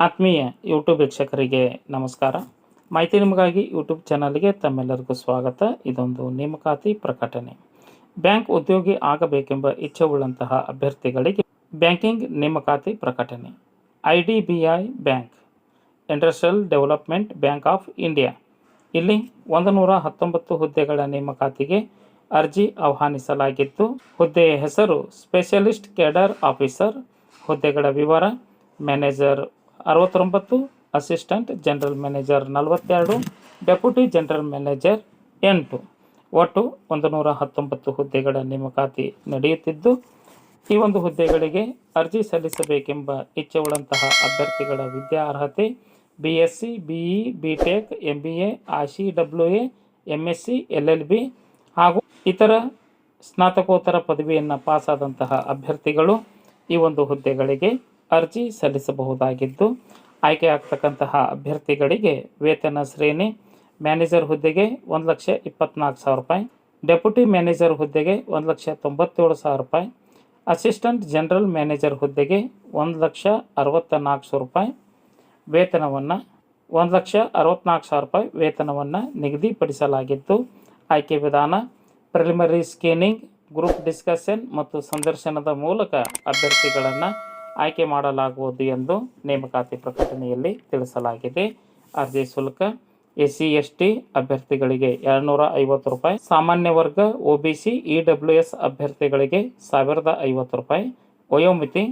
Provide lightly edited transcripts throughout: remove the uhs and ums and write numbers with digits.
ಆತ್ಮೀಯ ಯೂಟ್ಯೂಬ್ ವೀಕ್ಷಕರಿಗೆ ನಮಸ್ಕಾರ. ಮಾಹಿತಿ ನಿಮಗಾಗಿ ಯೂಟ್ಯೂಬ್ ಚಾನಲ್ಗೆ ತಮ್ಮೆಲ್ಲರಿಗೂ ಸ್ವಾಗತ. ಇದೊಂದು ನೇಮಕಾತಿ ಪ್ರಕಟಣೆ. ಬ್ಯಾಂಕ್ ಉದ್ಯೋಗಿ ಆಗಬೇಕೆಂಬ ಇಚ್ಛೆಯುಳ್ಳಂತಹ ಅಭ್ಯರ್ಥಿಗಳಿಗೆ ಬ್ಯಾಂಕಿಂಗ್ ನೇಮಕಾತಿ ಪ್ರಕಟಣೆ. IDBI bank, industrial development bank of India, ಇಲ್ಲಿ 119 ಹುದ್ದೆಗಳ ನೇಮಕಾತಿಗೆ ಅರ್ಜಿ ಆಹ್ವಾನಿಸಲಾಗಿದ್ದು, ಹುದ್ದೆಯ ಹೆಸರು ಸ್ಪೆಷಲಿಸ್ಟ್ ಕೇಡರ್ ಆಫೀಸರ್. ಹುದ್ದೆಗಳ ವಿವರ: manager 69, assistant general manager 42, deputy general manager 8. ಒಟ್ಟು 119 ಹುದ್ದೆಗಳ ನೇಮಕಾತಿ ನಡೆಯುತ್ತಿದ್ದು, ಈ ಒಂದು ಹುದ್ದೆಗಳಿಗೆ ಅರ್ಜಿ ಸಲ್ಲಿಸಬೇಕೆಂಬ ಇಚ್ಛೆಯುಳ್ಳಂತಹ ಅಭ್ಯರ್ಥಿಗಳ ವಿದ್ಯಾರ್ಹತೆ BSc, BE, BTech, MBA, ICWA, MSc, LLB ಹಾಗೂ ಇತರ ಸ್ನಾತಕೋತ್ತರ ಪದವಿಯನ್ನು ಪಾಸಾದಂತಹ ಅಭ್ಯರ್ಥಿಗಳು ಈ ಒಂದು ಹುದ್ದೆಗಳಿಗೆ ಅರ್ಜಿ ಸಲ್ಲಿಸಬಹುದಾಗಿದ್ದು, ಆಯ್ಕೆಯಾಗ್ತಕ್ಕಂತಹ ಅಭ್ಯರ್ಥಿಗಳಿಗೆ ವೇತನ ಶ್ರೇಣಿ: ಮ್ಯಾನೇಜರ್ ಹುದ್ದೆಗೆ 1,24,000 ರೂಪಾಯಿ, ಡೆಪ್ಯೂಟಿ ಮ್ಯಾನೇಜರ್ ಹುದ್ದೆಗೆ 1,97,000 ರೂಪಾಯಿ, ಅಸಿಸ್ಟೆಂಟ್ ಜನರಲ್ ಮ್ಯಾನೇಜರ್ ಹುದ್ದೆಗೆ 1,64,000 ರೂಪಾಯಿ ವೇತನವನ್ನು 1,64,000 ರೂಪಾಯಿ ವೇತನವನ್ನು ನಿಗದಿಪಡಿಸಲಾಗಿದ್ದು, ಆಯ್ಕೆ ವಿಧಾನ: ಪ್ರಿಲಿಮಿನರಿ ಸ್ಕ್ರೀನಿಂಗ್, ಗ್ರೂಪ್ ಡಿಸ್ಕಷನ್ ಮತ್ತು ಸಂದರ್ಶನದ ಮೂಲಕ ಅಭ್ಯರ್ಥಿಗಳನ್ನು ಆಯ್ಕೆ ಮಾಡಲಾಗುವುದು ಎಂದು ನೇಮಕಾತಿ ಪ್ರಕಟಣೆಯಲ್ಲಿ ತಿಳಿಸಲಾಗಿದೆ. ಅರ್ಜಿ ಶುಲ್ಕ: SC ST ಅಭ್ಯರ್ಥಿಗಳಿಗೆ 250 ರೂಪಾಯಿ, ಸಾಮಾನ್ಯ ವರ್ಗ OBC EWS ಅಭ್ಯರ್ಥಿಗಳಿಗೆ 1,050 ರೂಪಾಯಿ. ವಯೋಮಿತಿ: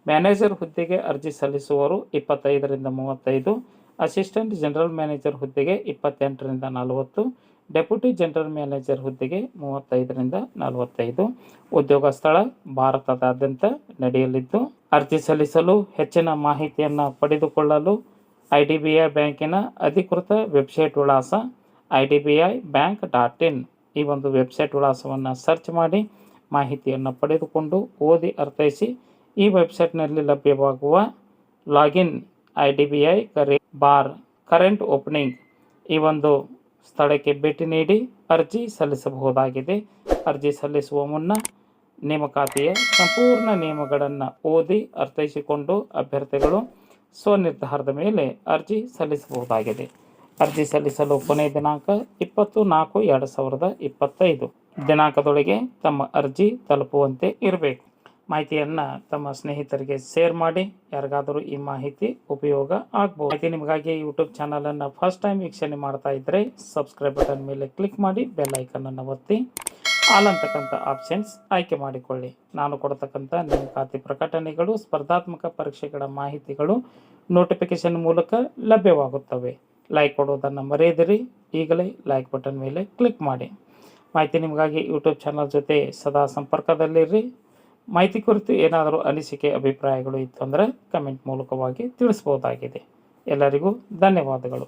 ಮ್ಯಾನೇಜರ್ ಹುದ್ದೆಗೆ ಅರ್ಜಿ ಸಲ್ಲಿಸುವವರು 25ರಿಂದ 35, ಅಸಿಸ್ಟೆಂಟ್ ಜನರಲ್ ಮ್ಯಾನೇಜರ್ ಹುದ್ದೆಗೆ 28ರಿಂದ 40, ಡೆಪ್ಯೂಟಿ ಜನರಲ್ ಮ್ಯಾನೇಜರ್ ಹುದ್ದೆಗೆ 35ರಿಂದ 45. ಉದ್ಯೋಗ ಸ್ಥಳ ಭಾರತದಾದ್ಯಂತ ನಡೆಯಲಿದ್ದು, ಅರ್ಜಿ ಸಲ್ಲಿಸಲು ಹೆಚ್ಚಿನ ಮಾಹಿತಿಯನ್ನು ಪಡೆದುಕೊಳ್ಳಲು IDBI ಬ್ಯಾಂಕಿನ ಅಧಿಕೃತ ವೆಬ್ಸೈಟ್ ವಿಳಾಸ idbibank.in ಈ ಒಂದು ವೆಬ್ಸೈಟ್ ವಿಳಾಸವನ್ನು ಸರ್ಚ್ ಮಾಡಿ ಮಾಹಿತಿಯನ್ನು ಪಡೆದುಕೊಂಡು ಓದಿ ಅರ್ಥೈಸಿ ಈ ವೆಬ್ಸೈಟ್ನಲ್ಲಿ ಲಭ್ಯವಾಗುವ ಲಾಗಿನ್ IDBI ಕರೆಂಟ್ ಓಪನಿಂಗ್ ಈ ಒಂದು ಸ್ಥಳಕ್ಕೆ ಭೇಟಿ ನೀಡಿ ಅರ್ಜಿ ಸಲ್ಲಿಸಬಹುದಾಗಿದೆ. ಅರ್ಜಿ ಸಲ್ಲಿಸುವ ಮುನ್ನ ನೇಮಕಾತಿಯ ಸಂಪೂರ್ಣ ನಿಯಮಗಳನ್ನು ಓದಿ ಅರ್ಥೈಸಿಕೊಂಡು ಅಭ್ಯರ್ಥಿಗಳು ಸ್ವನಿರ್ಧಾರದ ಮೇಲೆ ಅರ್ಜಿ ಸಲ್ಲಿಸಬಹುದಾಗಿದೆ. ಅರ್ಜಿ ಸಲ್ಲಿಸಲು ಕೊನೆಯ ದಿನಾಂಕ 20/4/2025 ದಿನಾಂಕದೊಳಗೆ ತಮ್ಮ ಅರ್ಜಿ ತಲುಪುವಂತೆ ಇರಬೇಕು. ಮಾಹಿತಿಯನ್ನು ತಮ್ಮ ಸ್ನೇಹಿತರಿಗೆ ಶೇರ್ ಮಾಡಿ, ಯಾರಿಗಾದರೂ ಈ ಮಾಹಿತಿ ಉಪಯೋಗ ಆಗಬಹುದು. ಮಾಹಿತಿ ನಿಮಗಾಗಿ ಯೂಟ್ಯೂಬ್ ಚಾನಲನ್ನು ಫಸ್ಟ್ ಟೈಮ್ ವೀಕ್ಷಣೆ ಮಾಡ್ತಾ ಇದ್ದರೆ ಸಬ್ಸ್ಕ್ರೈಬ್ ಬಟನ್ ಮೇಲೆ ಕ್ಲಿಕ್ ಮಾಡಿ ಬೆಲ್ ಐಕನನ್ನು ಒತ್ತಿ ಆಲ್ ಅಂತಕ್ಕಂಥ ಆಪ್ಷನ್ಸ್ ಆಯ್ಕೆ ಮಾಡಿಕೊಳ್ಳಿ. ನಾನು ಕೊಡ್ತಕ್ಕಂಥ ನೇಮಕಾತಿ ಪ್ರಕಟಣೆಗಳು, ಸ್ಪರ್ಧಾತ್ಮಕ ಪರೀಕ್ಷೆಗಳ ಮಾಹಿತಿಗಳು ನೋಟಿಫಿಕೇಶನ್ ಮೂಲಕ ಲಭ್ಯವಾಗುತ್ತವೆ. ಲೈಕ್ ಕೊಡೋದನ್ನು ಮರೆಯದಿರಿ. ಈಗಲೇ ಲೈಕ್ ಬಟನ್ ಮೇಲೆ ಕ್ಲಿಕ್ ಮಾಡಿ. ಮಾಹಿತಿ ನಿಮಗಾಗಿ ಯೂಟ್ಯೂಬ್ ಚಾನಲ್ ಜೊತೆ ಸದಾ ಸಂಪರ್ಕದಲ್ಲಿರ್ರಿ. ಮಾಹಿತಿ ಕುರಿತು ಏನಾದರೂ ಅನಿಸಿಕೆ ಅಭಿಪ್ರಾಯಗಳು ಇತ್ತು ಅಂದರೆ ಕಮೆಂಟ್ ಮೂಲಕವಾಗಿ ತಿಳಿಸ್ಬೋದಾಗಿದೆ. ಎಲ್ಲರಿಗೂ ಧನ್ಯವಾದಗಳು.